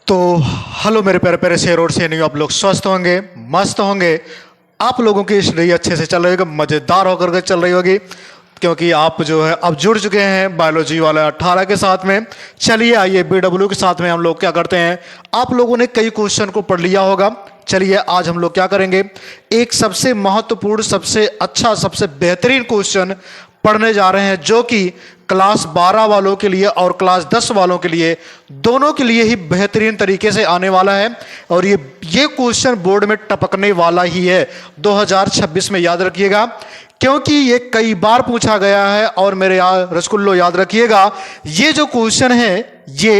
तो हेलो मेरे प्यारे प्यारे शेर और शेरनी, आप लोग स्वस्थ होंगे, मस्त होंगे। आप लोगों की स्टडी अच्छे से चल रही होगी, मज़ेदार होकर के चल रही होगी, क्योंकि आप जो है अब जुड़ चुके हैं बायोलॉजी वाला 18 के साथ में। चलिए आइए BW के साथ में हम लोग क्या करते हैं। आप लोगों ने कई क्वेश्चन को पढ़ लिया होगा। चलिए आज हम लोग क्या करेंगे, एक सबसे महत्वपूर्ण, सबसे अच्छा, सबसे बेहतरीन क्वेश्चन पढ़ने जा रहे हैं, जो कि क्लास 12 वालों के लिए और क्लास 10 वालों के लिए, दोनों के लिए ही बेहतरीन तरीके से आने वाला है। और ये क्वेश्चन बोर्ड में टपकने वाला ही है 2026 में, याद रखिएगा, क्योंकि ये कई बार पूछा गया है। और मेरे रसगुल्लो याद रखिएगा, ये जो क्वेश्चन है ये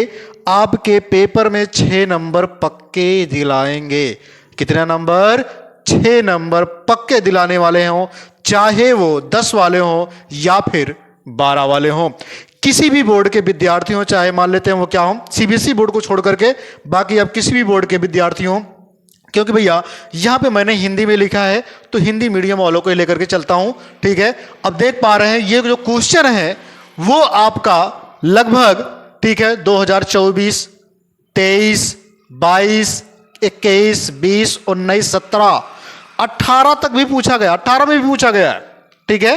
आपके पेपर में 6 नंबर पक्के दिलाएंगे। कितने नंबर? 6 नंबर पक्के दिलाने वाले हों, चाहे वो 10 वाले हों या फिर 12 वाले हों। किसी भी बोर्ड के विद्यार्थी हों, चाहे मान लेते हैं वो क्या हों, CBSE बोर्ड को छोड़ करके बाकी अब किसी भी बोर्ड के विद्यार्थी हों, क्योंकि भैया यहां पे मैंने हिंदी में लिखा है तो हिंदी मीडियम वालों को लेकर के चलता हूं। ठीक है, अब देख पा रहे हैं ये जो क्वेश्चन है वो आपका लगभग, ठीक है, 2024, 23, 22, 21, 20, 19, 17, 18 तक भी पूछा गया, 18 में भी पूछा गया है। ठीक है,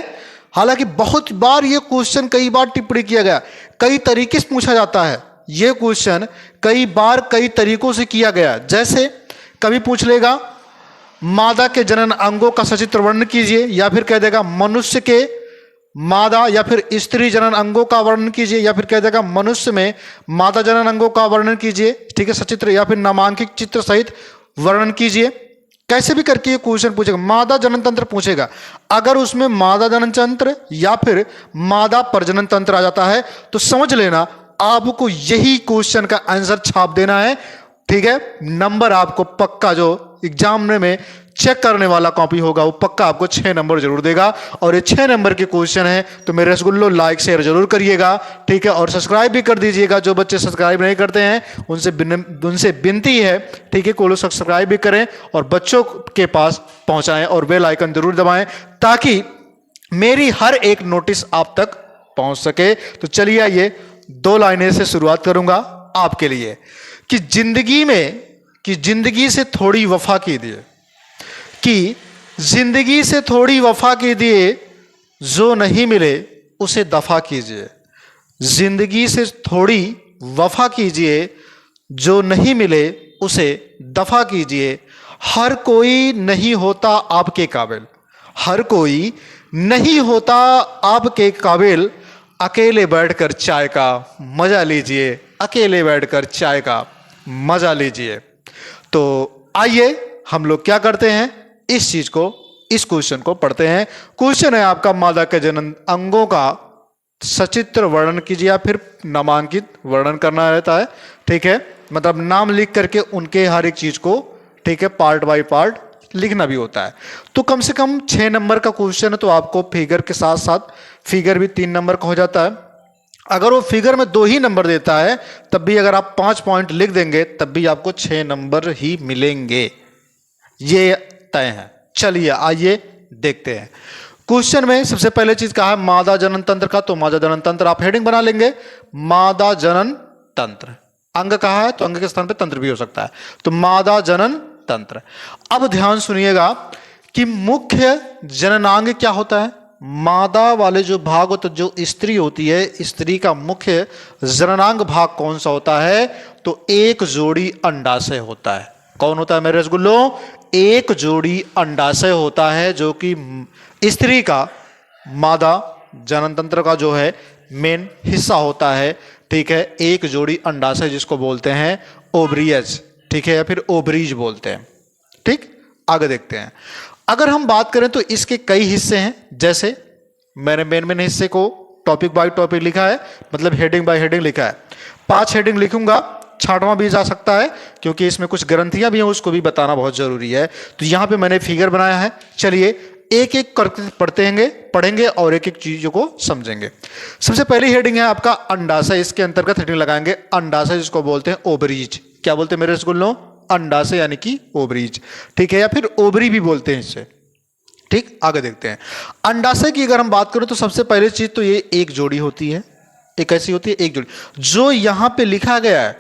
हालांकि बहुत बार ये क्वेश्चन कई बार टिप्पणी किया गया, कई तरीके से पूछा जाता है। ये क्वेश्चन कई बार कई तरीकों से किया गया, जैसे कभी पूछ लेगा मादा के जनन अंगों का सचित्र वर्णन कीजिए, या फिर कह देगा मनुष्य के मादा या फिर स्त्री जनन अंगों का वर्णन कीजिए, या फिर कह देगा मनुष्य में मादा जनन अंगों का वर्णन कीजिए, ठीक है, सचित्र या फिर नामांकित चित्र सहित वर्णन कीजिए। कैसे भी करके ये क्वेश्चन पूछेगा, मादा जनन तंत्र पूछेगा। अगर उसमें मादा जनन तंत्र या फिर मादा प्रजनन तंत्र आ जाता है तो समझ लेना आपको यही क्वेश्चन का आंसर छाप देना है। ठीक है, नंबर आपको पक्का, जो एग्जाम में चेक करने वाला कॉपी होगा वो पक्का आपको 6 नंबर जरूर देगा। और ये 6 नंबर के क्वेश्चन है, तो मेरे रसगुल्लो लाइक शेयर जरूर करिएगा। ठीक है, और सब्सक्राइब भी कर दीजिएगा। जो बच्चे सब्सक्राइब नहीं करते हैं उनसे विनती है, ठीक है, को लोग सब्सक्राइब भी करें और बच्चों के पास पहुंचाएं और बेल आइकन जरूर दबाएं, ताकि मेरी हर एक नोटिस आप तक पहुंच सके। तो चलिए आइए 2 लाइनें से शुरुआत करूंगा आपके लिए कि जिंदगी से थोड़ी वफा कीजिए, कि जिंदगी से थोड़ी वफा कीजिए, जो नहीं मिले उसे दफा कीजिए। जिंदगी से थोड़ी वफा कीजिए, जो नहीं मिले उसे दफा कीजिए। हर कोई नहीं होता आपके काबिल, हर कोई नहीं होता आपके काबिल। अकेले बैठकर चाय का मजा लीजिए, अकेले बैठकर चाय का मजा लीजिए। तो आइए हम लोग क्या करते हैं, इस चीज को, इस क्वेश्चन को पढ़ते हैं। क्वेश्चन है आपका, मादा के जनन अंगों का सचित्र वर्णन कीजिए, या फिर नामांकित वर्णन करना रहता है। ठीक है, मतलब नाम लिख करके उनके हर एक चीज को, ठीक है, पार्ट बाय पार्ट लिखना भी होता है। तो कम से कम 6 नंबर का क्वेश्चन है, तो आपको फिगर के साथ साथ फिगर भी 3 नंबर का हो जाता है। अगर वो फिगर में 2 ही नंबर देता है तब भी अगर आप 5 पॉइंट लिख देंगे तब भी आपको 6 नंबर ही मिलेंगे, ये तय है। चलिए आइए देखते हैं। क्वेश्चन में सबसे पहले चीज कहा है मादा जनन तंत्र का, तो मादा जनन तंत्र आप हेडिंग बना लेंगे, मादा जनन तंत्र। अंग कहा है तो अंग के स्थान पे तंत्र भी हो सकता है, तो मादा जनन तंत्र। अब ध्यान सुनिएगा कि मुख्य जननांग क्या होता है। मादा वाले जो भाग होते, जो स्त्री होती है, स्त्री का मुख्य जननांग भाग कौन सा होता है, तो एक जोड़ी अंडाशय होता है। कौन होता है मेरे रसगुल्लो? एक जोड़ी अंडाशय होता है, जो कि स्त्री का मादा जनन तंत्र का जो है मेन हिस्सा होता है। ठीक है, एक जोड़ी अंडाशय जिसको बोलते हैं ओवरियज, ठीक है, या फिर ओवरीज बोलते हैं। ठीक, आगे देखते हैं। अगर हम बात करें तो इसके कई हिस्से हैं, जैसे मैंने मेन हिस्से को टॉपिक बाय टॉपिक लिखा है, मतलब हेडिंग बाय हेडिंग लिखा है। 5 हेडिंग लिखूंगा, 6वां भी जा सकता है, क्योंकि इसमें कुछ ग्रंथियां भी हैं, उसको भी बताना बहुत जरूरी है। तो यहां पे मैंने फिगर बनाया है। चलिए एक एक करके पढ़ेंगे और एक एक चीजों को समझेंगे। सबसे पहली हेडिंग है आपका अंडाशय, इसके अंतर्गत हेडिंग लगाएंगे अंडाशय, जिसको बोलते हैं ओवरीज। क्या बोलते हैं मेरे रसगुल्लों? अंडाशय यानी कि ओवरीज, ठीक है, या फिर ओवरी भी बोलते हैं इसे। ठीक, आगे देखते हैं। अंडाशय की अगर हम बात करें तो सबसे पहली चीज तो ये एक जोड़ी होती है। एक ऐसी होती है एक जोड़ी, जो यहां पे लिखा गया है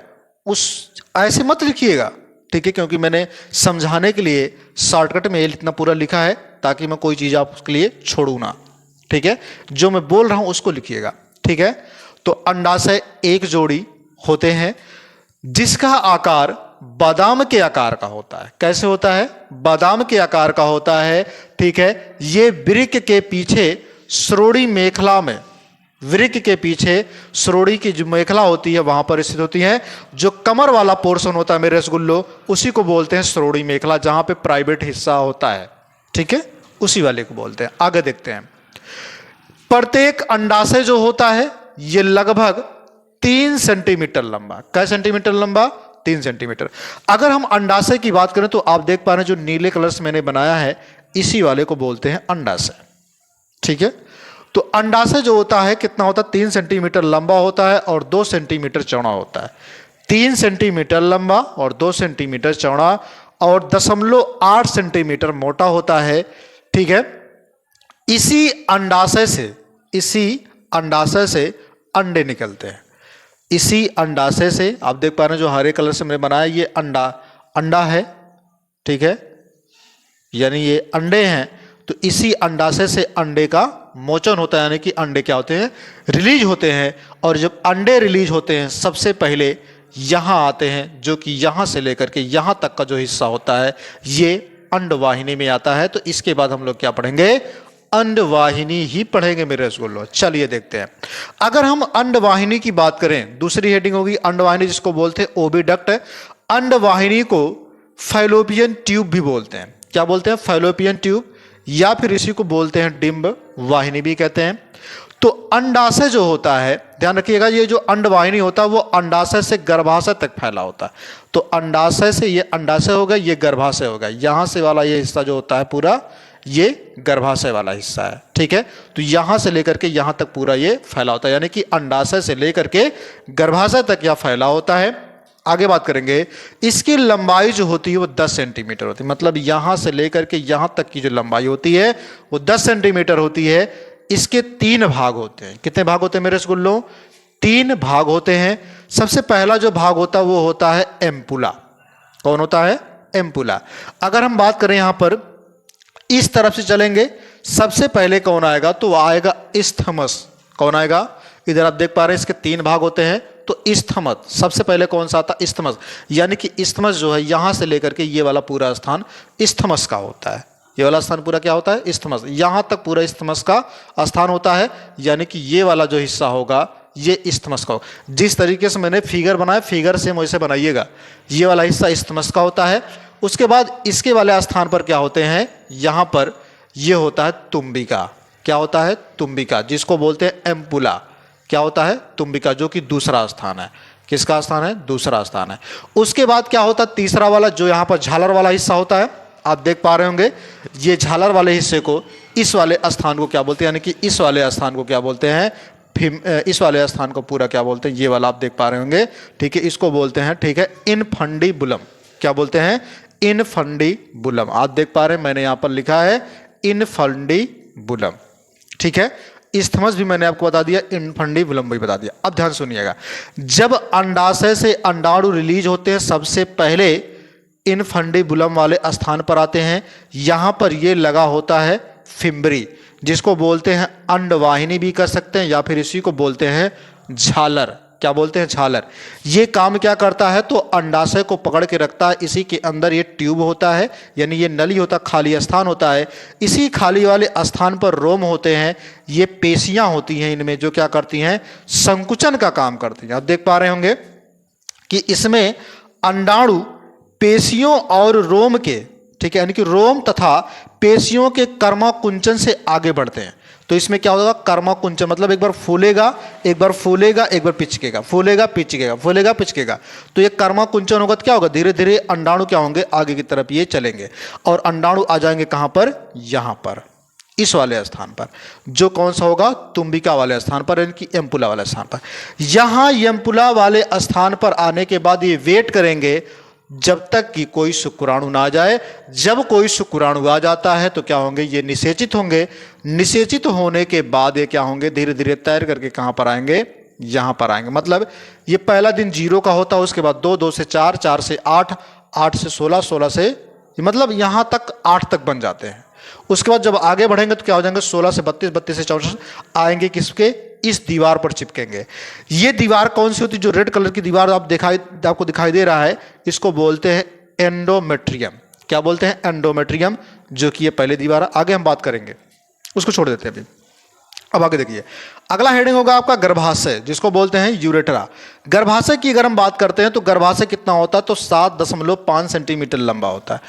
उस ऐसे मत लिखिएगा, ठीक है, क्योंकि मैंने समझाने के लिए शॉर्टकट में ये इतना पूरा लिखा है ताकि मैं कोई चीज आपके लिए छोड़ू ना, ठीक है। जो मैं बोल रहा हूं उसको लिखिएगा, ठीक है। तो अंडाशय एक जोड़ी होते हैं जिसका आकार बादाम के आकार का होता है। कैसे होता है? बादाम के आकार का होता है, ठीक है। ये वृक्क के पीछे श्रोणि मेखला में, वृक्क के पीछे श्रोणि की जो मेखला होती है वहां पर स्थित होती है। जो कमर वाला पोर्शन होता है मेरे रसगुल्लो, उसी को बोलते हैं श्रोणि मेखला, जहां पे प्राइवेट हिस्सा होता है, ठीक है, उसी वाले को बोलते हैं। आगे देखते हैं। प्रत्येक अंडाशय जो होता है ये लगभग 3 सेंटीमीटर लंबा। कै सेंटीमीटर लंबा? 3 सेंटीमीटर। अगर हम अंडाशय की बात करें तो आप देख पा रहे हैं जो नीले कलर से मैंने बनाया है इसी वाले को बोलते हैं अंडाशय, ठीक है। तो अंडाशय जो होता है कितना होता है? 3 सेंटीमीटर लंबा होता है और 2 सेंटीमीटर चौड़ा होता है। 3 सेंटीमीटर लंबा और 2 सेंटीमीटर चौड़ा और 0.8 सेंटीमीटर मोटा होता है, ठीक है। इसी अंडाशय से अंडे निकलते हैं। इसी अंडाशय से आप देख पा रहे हैं जो हरे कलर से मैंने बनाया ये अंडा है, ठीक है, यानी ये अंडे हैं। तो इसी अंडाशय से अंडे का मोचन होता है, यानी कि अंडे क्या होते हैं? रिलीज होते हैं। और जब अंडे रिलीज होते हैं सबसे पहले यहां आते हैं, जो कि यहां से लेकर के यहां तक का जो हिस्सा होता है ये अंडवाहिनी में आता है। तो इसके बाद हम लोग क्या पढ़ेंगे? अंडवाहिनी ही पढ़ेंगे मेरे रसगुल्लो। चलिए देखते हैं। अगर हम अंडवाहिनी की बात करें, दूसरी हेडिंग होगी अंडवाहिनी, जिसको बोलते हैं ओविडक्ट। अंडवाहिनी को फैलोपियन ट्यूब भी बोलते हैं। क्या बोलते हैं? फैलोपियन ट्यूब, या फिर इसी को बोलते हैं डिंब वाहिनी भी कहते हैं। तो अंडाशय जो होता है, ध्यान रखिएगा, ये जो अंडवाहिनी होता है वो अंडाशय से गर्भाशय तक फैला होता है। तो अंडाशय से ये अंडाशय होगा, ये गर्भाशय होगा। यहां से वाला ये हिस्सा जो होता है पूरा, ये गर्भाशय वाला हिस्सा है, ठीक है। तो यहां से लेकर के यहां तक पूरा ये फैला होता है, यानी कि अंडाशय से लेकर के गर्भाशय तक यह फैला होता है। आगे बात करेंगे। इसकी लंबाई जो होती है वो 10 सेंटीमीटर होती है। मतलब यहां से लेकर के यहां तक की जो लंबाई होती है वो 10 सेंटीमीटर होती है। इसके 3 भाग होते हैं। कितने भाग होते हैं मेरे रसगुल्लों? 3 भाग होते हैं। सबसे पहला जो भाग होता है वो होता है एम्पुला। कौन होता है? एम्पुला। अगर हम बात करें यहां पर इस तरफ से चलेंगे, सबसे पहले कौन आएगा? तो आएगा इस्थमस। कौन आएगा? इधर आप देख पा रहे हैं इसके 3 भाग होते हैं। तो इस्थमस सबसे पहले कौन सा आता? इस्थमस। यानी कि इस्थमस जो है यहां से लेकर के ये वाला पूरा स्थान इस्थमस का होता है। ये वाला स्थान पूरा क्या होता है? इस्थमस। यहां तक पूरा इस्थमस का स्थान होता है, यानी कि ये वाला जो हिस्सा होगा ये इस्थमस का होगा। जिस तरीके से मैंने फिगर बनाया, फिगर से वैसे बनाइएगा। ये वाला हिस्सा इस्थमस का होता है। उसके बाद इसके वाले स्थान पर क्या होते हैं? यहां पर ये होता है तुम्बिका। क्या होता है? तुम्बिका, जिसको बोलते हैं एम्पुला। क्या होता है? तुम्बिका, जो कि दूसरा स्थान है। किसका स्थान है? दूसरा स्थान है। उसके बाद क्या होता है? तीसरा वाला जो यहां पर झालर वाला हिस्सा होता है, आप देख पा रहे होंगे। ये झालर वाले हिस्से को, इस वाले स्थान को क्या बोलते हैं? यानी कि इस वाले स्थान को क्या बोलते हैं? इस वाले स्थान को पूरा क्या बोलते हैं? ये वाला आप देख पा रहे होंगे, ठीक है, इसको बोलते हैं, ठीक है, इनफंडिबुलम। क्या बोलते हैं? इनफंडिबुलम। आप देख पा रहे हैं मैंने यहां पर लिखा है इनफंडिबुलम, ठीक है। इस्थमस भी मैंने आपको बता दिया, इनफंडिबुलम भी बता दिया। अब ध्यान सुनिएगा। जब अंडाशय से अंडाणु रिलीज होते हैं सबसे पहले इनफंडिबुलम वाले स्थान पर आते हैं। यहां पर ये लगा होता है फिम्बरी, जिसको बोलते हैं अंडवाहिनी भी कर सकते हैं, या फिर इसी को बोलते हैं झालर। क्या बोलते हैं? झालर। ये काम क्या करता है? तो अंडाशय को पकड़ के रखता है। इसी के अंदर ये ट्यूब होता है, यानी ये नली होता है, खाली स्थान होता है। इसी खाली वाले स्थान पर रोम होते हैं। ये पेशियां होती हैं इनमें, जो क्या करती हैं? संकुचन का काम करती हैं। आप देख पा रहे होंगे कि इसमें अंडाणु पेशियों और रोम के, ठीक है, यानी कि रोम तथा पेशियों के कर्माकुंचन से आगे बढ़ते हैं। तो इसमें क्या होगा? कर्माकुंचन, मतलब एक बार फूलेगा, एक बार फूलेगा, एक बार पिचकेगा, फूलेगा पिचकेगा, फूलेगा पिचकेगा। तो ये कर्माकुंचन होगा तो क्या होगा? धीरे धीरे अंडाणु क्या होंगे? आगे की तरफ ये चलेंगे और अंडाणु आ जाएंगे कहां पर? यहां पर, इस वाले स्थान पर, जो कौन सा होगा? तुम्बिका वाले स्थान पर, यानी कि एम्पुला वाले स्थान पर। यहां एम्पुला वाले स्थान पर आने के बाद ये वेट करेंगे जब तक कि कोई शुक्राणु ना आ जाए। जब कोई शुक्राणु आ जाता है तो क्या होंगे? ये निषेचित होंगे। निषेचित होने के बाद ये क्या होंगे? धीरे धीरे तैर करके कहां पर आएंगे? यहाँ पर आएंगे। मतलब ये पहला दिन 0 का होता है, उसके बाद 2, 2 से 4, 4 से 8, 8 से 16, 16 से मतलब यहाँ तक 8 तक बन जाते हैं। उसके बाद जब आगे बढ़ेंगे तो क्या हो जाएंगे, 16 से 32, 32 से 64 आएंगे, किसके, इस दीवार पर चिपकेंगे। ये दीवार कौन सी होती है, जो रेड कलर की दीवार आपको दिखाई दे रहा है, इसको बोलते हैं एंडोमेट्रियम। क्या बोलते हैं, एंडोमेट्रियम, जो कि ये पहले दीवार है। आगे हम बात करेंगे, उसको छोड़ देते हैं अभी। अब आगे देखिए, अगला हेडिंग होगा आपका गर्भाशय, जिसको बोलते हैं यूरेट्रा। गर्भाशय की अगर हम बात करते हैं तो गर्भाशय कितना होता है, तो 7.5 सेंटीमीटर लंबा होता है।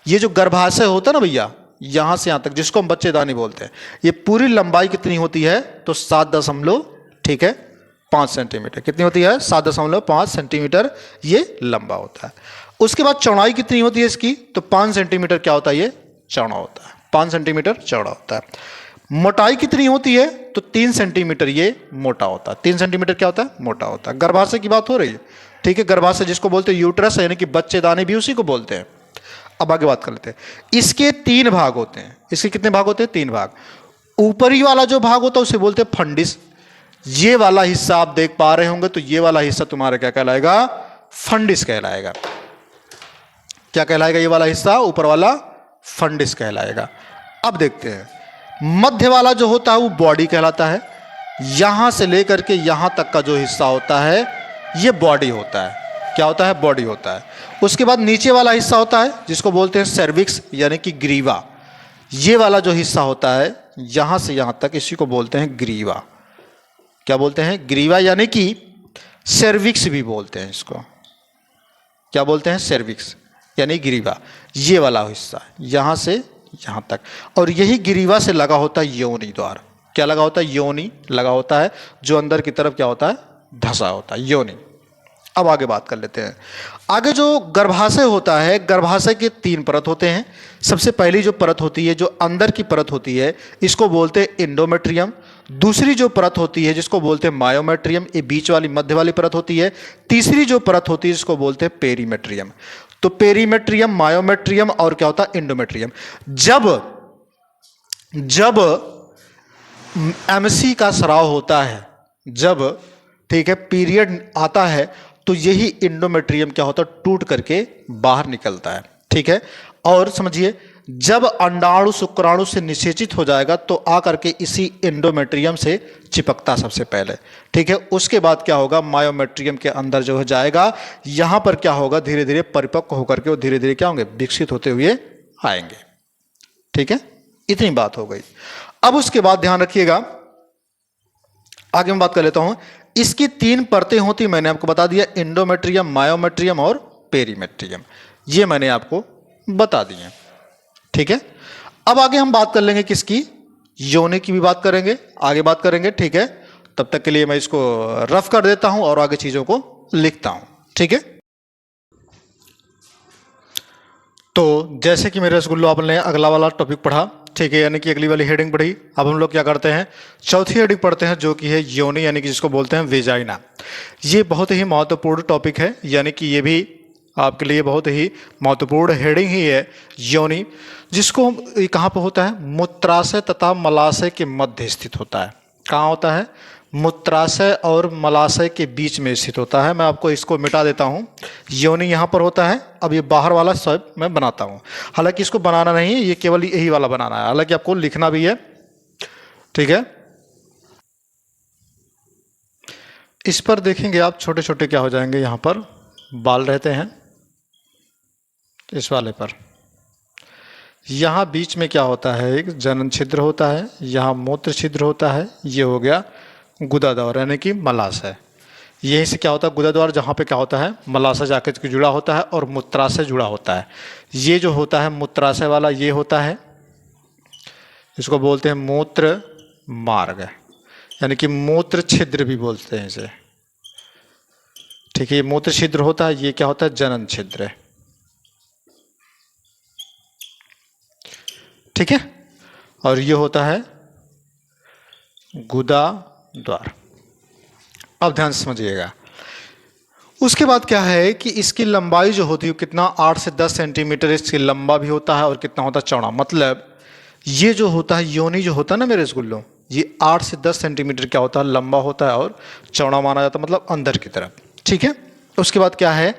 ये जो गर्भाशय होता है ना भैया, यहां से यहां तक, जिसको हम बच्चेदानी बोलते हैं, ये पूरी लंबाई कितनी होती है, तो 7.5 सेंटीमीटर। कितनी होती है, 7.5 सेंटीमीटर ये लंबा होता है। उसके बाद चौड़ाई कितनी होती है इसकी, तो 5 सेंटीमीटर क्या होता है, ये चौड़ा होता है, 5 सेंटीमीटर चौड़ा होता है। मोटाई कितनी होती है, तो 3 सेंटीमीटर ये मोटा होता है। 3 सेंटीमीटर क्या होता है, मोटा होता है। गर्भाशय की बात हो रही है, ठीक है। गर्भाशय जिसको बोलते हैं यूट्रस, यानी कि बच्चेदानी भी उसी को बोलते हैं। अब आगे बात कर लेते हैं। इसके 3 भाग होते हैं। इसके कितने भाग होते हैं, 3 भाग। ऊपरी वाला जो भाग होता है उसे बोलते हैं फंडिस। ये वाला हिस्सा आप देख पा रहे होंगे, तो ये वाला हिस्सा तुम्हारा क्या कहलाएगा, फंडिस कहलाएगा। क्या कहलाएगा, ये वाला हिस्सा ऊपर वाला फंडिस कहलाएगा। अब देखते हैं, मध्य वाला जो होता है वो बॉडी कहलाता है। यहां से लेकर के यहां तक का जो हिस्सा होता है ये बॉडी होता है। क्या होता है, बॉडी होता है। उसके बाद नीचे वाला हिस्सा होता है जिसको बोलते हैं सर्विक्स, यानी कि ग्रीवा। ये वाला जो हिस्सा होता है यहां से यहां तक, इसी को बोलते हैं ग्रीवा। क्या बोलते हैं, ग्रीवा, यानी कि सर्विक्स भी बोलते हैं इसको। क्या बोलते हैं, सर्विक्स यानी ग्रीवा। ये वाला हिस्सा यहां से यहां तक, और यही ग्रीवा से लगा होता है योनि द्वार। क्या लगा होता है, योनि लगा होता है, जो अंदर की तरफ क्या होता है, धंसा होता है, योनि। अब आगे बात कर लेते हैं। आगे जो गर्भाशय होता है, गर्भाशय के 3 परत होते हैं। सबसे पहली जो परत होती है, जो अंदर की परत होती है, इसको बोलते हैं इंडोमेट्रियम। दूसरी जो परत होती है जिसको बोलते हैं मायोमेट्रियम, ये बीच वाली मध्य वाली परत होती है। तीसरी जो परत होती है जिसको बोलते हैं पेरीमेट्रियम। तो पेरीमेट्रियम, मायोमेट्रियम और क्या होता है, इंडोमेट्रियम। जब एमसी का स्राव होता है, जब, ठीक है, पीरियड आता है, तो यही इंडोमेट्रियम क्या होता है, टूट करके बाहर निकलता है, ठीक है। और समझिए, जब अंडाणु शुक्राणु से निषेचित हो जाएगा तो आकर के इसी इंडोमेट्रियम से चिपकता सबसे पहले, ठीक है। उसके बाद क्या होगा, मायोमेट्रियम के अंदर जो हो जाएगा, यहां पर क्या होगा, धीरे धीरे परिपक्व होकर के वो धीरे धीरे क्या होंगे, विकसित होते हुए आएंगे, ठीक है। इतनी बात हो गई। अब उसके बाद ध्यान रखिएगा, आगे मैं बात कर लेता हूं। इसकी 3 परतें होती, मैंने आपको बता दिया, इंडोमेट्रियम, मायोमेट्रियम और पेरीमेट्रियम। ये मैंने आपको बता दिए, ठीक है। अब आगे हम बात कर लेंगे किसकी, योनि की भी बात करेंगे, आगे बात करेंगे, ठीक है। तब तक के लिए मैं इसको रफ कर देता हूं और आगे चीजों को लिखता हूं, ठीक है। तो जैसे कि मेरे रसगुल्लो आपने अगला वाला टॉपिक पढ़ा, ठीक है, यानी कि अगली वाली हेडिंग पढ़ी। अब हम लोग क्या करते हैं, चौथी हेडिंग पढ़ते हैं, जो कि है योनि, यानी कि जिसको बोलते हैं वेजाइना। ये बहुत ही महत्वपूर्ण टॉपिक है, यानी कि ये भी आपके लिए बहुत ही महत्वपूर्ण हेडिंग ही है, योनि, जिसको कहाँ पर होता है, मूत्राशय तथा मलाशय के मध्य स्थित होता है। कहाँ होता है, मूत्राशय और मलाशय के बीच में स्थित होता है। मैं आपको इसको मिटा देता हूँ, योनि यहाँ पर होता है। अब ये बाहर वाला सब मैं बनाता हूँ, हालांकि इसको बनाना नहीं है, ये केवल यही वाला बनाना है, हालांकि आपको लिखना भी है, ठीक है। इस पर देखेंगे आप, छोटे छोटे क्या हो जाएंगे, यहाँ पर बाल रहते हैं, इस वाले पर। यहाँ बीच में क्या होता है, एक जनन छिद्र होता है, यहाँ मूत्र छिद्र होता है, ये हो गया गुदा द्वार, यानी कि मलाशय। यहीं से क्या होता है, गुदा द्वार, जहाँ पे क्या होता है, मलाशय जाकर के जुड़ा होता है और मूत्राशय जुड़ा होता है। ये जो होता है मूत्राशय वाला, ये होता है, इसको बोलते हैं मूत्र मार्ग, यानी कि मूत्र छिद्र भी बोलते हैं इसे, ठीक है। ये मूत्र छिद्र होता है, ये क्या होता है, जनन छिद्र, ठीक है। और ये होता है गुदा द्वार। अब ध्यान से समझिएगा। उसके बाद क्या है कि इसकी लंबाई जो होती है कितना, 8 से 10 सेंटीमीटर इसकी लंबा भी होता है, और कितना होता है, चौड़ा। मतलब ये जो होता है, योनि जो होता है ना मेरे रसगुल्लों, ये 8 से 10 सेंटीमीटर क्या होता है, लंबा होता है और चौड़ा माना जाता है, मतलब अंदर की तरफ। ठीक है, उसके बाद क्या है,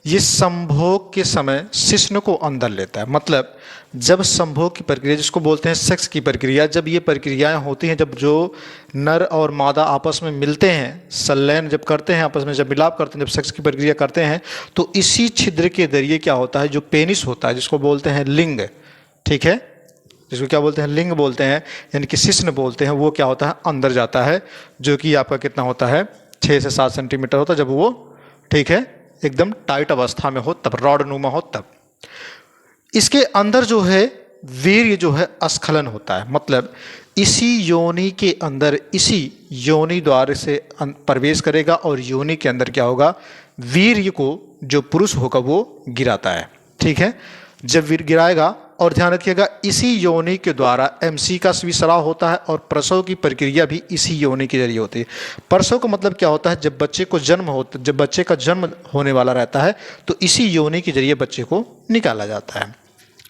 ये संभोग के समय शिश्न को अंदर लेता है। मतलब जब संभोग की प्रक्रिया, जिसको बोलते हैं सेक्स की प्रक्रिया, जब ये प्रक्रियाएं होती हैं, जब जो नर और मादा आपस में मिलते हैं, संलयन जब करते हैं, आपस में जब मिलाप करते हैं, जब सेक्स की प्रक्रिया करते हैं, तो इसी छिद्र के जरिए क्या होता है, जो पेनिस होता है, जिसको बोलते हैं लिंग, ठीक है, जिसको क्या बोलते हैं, लिंग बोलते हैं, यानी कि शिश्न बोलते हैं, वो क्या होता है, अंदर जाता है, जो कि आपका कितना होता है, 6 से 7 सेंटीमीटर होता है, जब वो, ठीक है, एकदम टाइट अवस्था में हो, तब रॉड नुमा हो तब। इसके अंदर जो है वीर्य जो है स्खलन होता है। मतलब इसी योनि के अंदर, इसी योनि द्वार से प्रवेश करेगा और योनि के अंदर क्या होगा, वीर्य को जो पुरुष होगा वो गिराता है। ठीक है, जब वीर्य गिराएगा, और ध्यान रखिएगा इसी योनि के द्वारा एमसी का भी स्राव होता है और प्रसव की प्रक्रिया भी इसी योनि के जरिए होती है। प्रसव का मतलब क्या होता है, जब बच्चे को जन्म होता, जब बच्चे का जन्म होने वाला रहता है तो इसी योनि के जरिए बच्चे को निकाला जाता है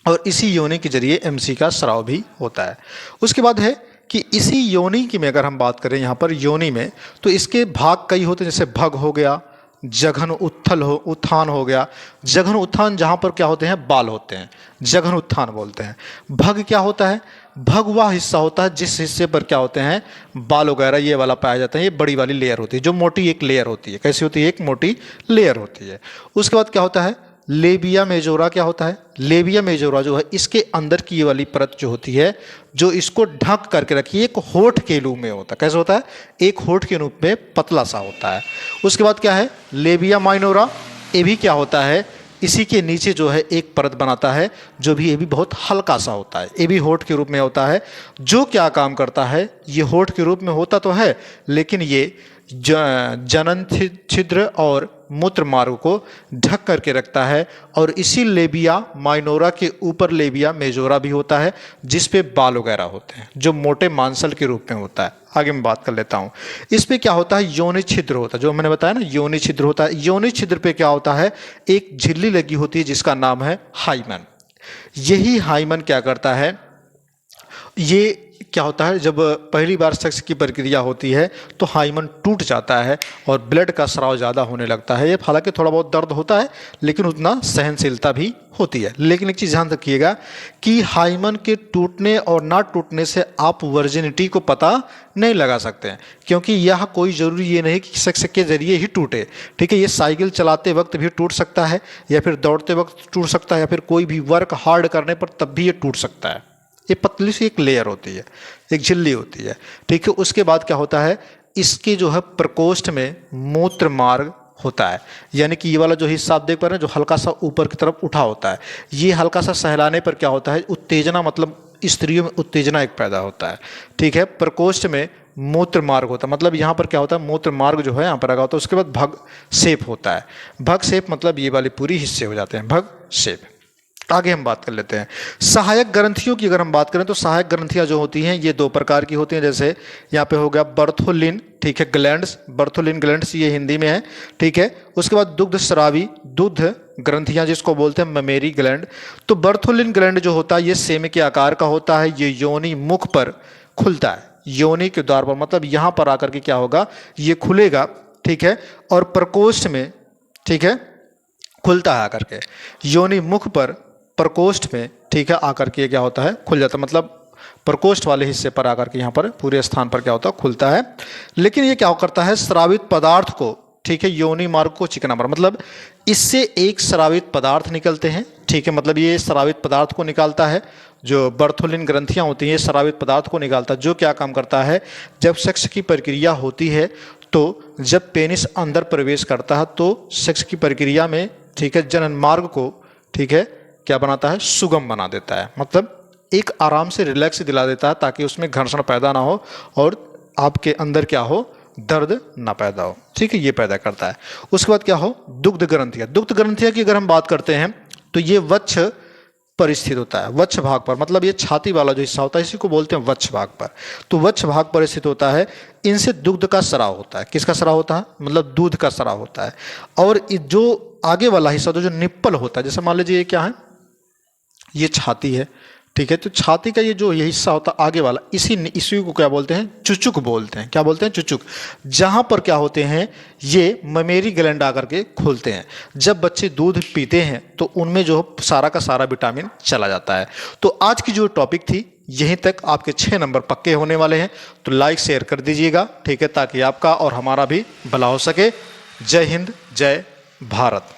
और इसी योनि के जरिए एमसी का स्राव भी होता है। उसके बाद है कि इसी योनि की में अगर हम बात करें यहाँ पर योनि में, तो इसके भाग कई होते हैं, जैसे भग हो गया, जघन उत्थान हो गया। जघन उत्थान जहाँ पर क्या होते हैं, बाल होते हैं, जघन उत्थान बोलते हैं। भग क्या होता है, भग वह हिस्सा होता है जिस हिस्से पर क्या होते हैं, बाल वगैरह ये वाला पाया जाता है, ये बड़ी वाली लेयर होती है, जो मोटी एक लेयर होती है। कैसी होती है, एक मोटी लेयर होती है। उसके बाद क्या होता है, लेबिया मेजोरा क्या होता है, लेबिया मेजोरा जो है इसके अंदर की ये वाली परत जो होती है, जो इसको ढक करके रखी, एक होठ के रूप में होता है। कैसे होता है, एक होठ के रूप में पतला सा होता है। उसके बाद क्या है, लेबिया माइनोरा, ये भी क्या होता है, इसी के नीचे जो है एक परत बनाता है, जो भी ये भी बहुत हल्का सा होता है, ये भी होठ के रूप में होता है। जो क्या काम करता है, ये होठ के रूप में होता तो है, लेकिन ये जनन छिद्र और मूत्र मार्ग को ढक करके रखता है। और इसी लेबिया माइनोरा के ऊपर लेबिया मेजोरा भी होता है, जिस पे बाल वगैरह होते हैं, जो मोटे मांसल के रूप में होता है। आगे मैं बात कर लेता हूँ। इस पे क्या होता है, योनि छिद्र होता है, जो मैंने बताया ना, योनि छिद्र होता है। योनि छिद्र पे क्या होता है, एक झिल्ली लगी होती है जिसका नाम है हाइमन। यही हाइमन क्या करता है, ये क्या होता है, जब पहली बार सेक्स की प्रक्रिया होती है तो हाइमन टूट जाता है और ब्लड का स्राव ज़्यादा होने लगता है। ये हालांकि थोड़ा बहुत दर्द होता है, लेकिन उतना सहनशीलता भी होती है। लेकिन एक चीज़ ध्यान रखिएगा कि हाइमन के टूटने और ना टूटने से आप वर्जिनिटी को पता नहीं लगा सकते हैं, क्योंकि यह कोई ज़रूरी ये नहीं कि सेक्स के जरिए ही टूटे। ठीक है, ये साइकिल चलाते वक्त भी टूट सकता है, या फिर दौड़ते वक्त टूट सकता है, या फिर कोई भी वर्क हार्ड करने पर तब भी ये टूट सकता है। ये पतली सी एक लेयर होती है, एक झिल्ली होती है। ठीक है, उसके बाद क्या होता है, इसके जो है प्रकोष्ठ में मूत्र मार्ग होता है, यानी कि ये वाला जो हिस्सा आप देख पा रहे हैं, जो हल्का सा ऊपर की तरफ उठा होता है, ये हल्का सा सहलाने पर क्या होता है, उत्तेजना, मतलब स्त्रियों में उत्तेजना एक पैदा होता है। ठीक है, प्रकोष्ठ में मूत्र मार्ग होता है, मतलब यहाँ पर क्या होता है, मूत्र मार्ग जो है यहाँ पर लगा होता है। उसके बाद भग शेप होता है। भग शेप मतलब ये वाले पूरी हिस्से हो जाते हैं, भग शेप। आगे हम बात कर लेते हैं सहायक ग्रंथियों की। अगर हम बात करें तो सहायक ग्रंथियां जो होती हैं ये 2 प्रकार की होती हैं। जैसे यहाँ पे हो गया बर्थोलिन, ठीक है, ग्लैंड्स, बर्थोलिन ग्लैंड्स ये हिंदी में है। ठीक है, उसके बाद दुग्ध स्रावी, दुग्ध ग्रंथियां जिसको बोलते हैं ममेरी ग्लैंड। तो बर्थोलिन ग्लैंड जो होता है ये सेमे के आकार का होता है, ये योनि मुख पर खुलता है, योनि के द्वार पर, मतलब यहाँ पर आकर के क्या होगा, ये खुलेगा। ठीक है, और प्रकोष्ठ में, ठीक है, खुलता है आकर के योनि मुख पर, प्रकोष्ठ में, ठीक है, आकर के क्या होता है, खुल जाता है, मतलब प्रकोष्ठ वाले हिस्से पर आकर के यहाँ पर पूरे स्थान पर क्या होता है, खुलता है। लेकिन ये क्या करता है, स्रावित पदार्थ को, ठीक है, योनि मार्ग को चिकना मार, मतलब इससे एक स्रावित पदार्थ निकलते हैं। ठीक है, मतलब ये स्रावित पदार्थ को निकालता है, जो बर्थोलिन ग्रंथियाँ होती हैं स्रावित पदार्थ को निकालता है, जो क्या काम करता है, जब सेक्स की प्रक्रिया होती है तो जब पेनिस अंदर प्रवेश करता है तो सेक्स की प्रक्रिया में, ठीक है, जनन मार्ग को, ठीक है, क्या बनाता है, सुगम बना देता है, मतलब एक आराम से रिलैक्स दिला देता है, ताकि उसमें घर्षण पैदा ना हो और आपके अंदर क्या हो, दर्द ना पैदा हो। ठीक है, ये पैदा करता है। उसके बाद क्या हो, दुग्ध ग्रंथियां। दुग्ध ग्रंथियां की अगर हम बात करते हैं तो ये वक्ष पर स्थित होता है, वक्ष भाग पर, मतलब ये छाती वाला जो हिस्सा होता है इसी को बोलते हैं वक्ष भाग पर। तो वक्ष भाग पर स्थित होता है, इनसे दुग्ध का स्राव होता है। किसका स्राव होता है, मतलब दूध का स्राव होता है। और जो आगे वाला हिस्सा तो जो निप्पल होता है, जैसे मान लीजिए ये क्या है, ये छाती है, ठीक है। तो छाती का ये जो ये हिस्सा होता है आगे वाला, इसी को क्या बोलते हैं, चुचुक बोलते हैं। क्या बोलते हैं, चुचुक। जहां पर क्या होते हैं, ये ममेरी ग्लैंड आकर के खुलते हैं। जब बच्चे दूध पीते हैं तो उनमें जो सारा का सारा विटामिन चला जाता है। तो आज की जो टॉपिक थी यहीं तक, आपके 6 नंबर पक्के होने वाले हैं। तो लाइक शेयर कर दीजिएगा, ठीक है, ताकि आपका और हमारा भी भला हो सके। जय हिंद, जय भारत।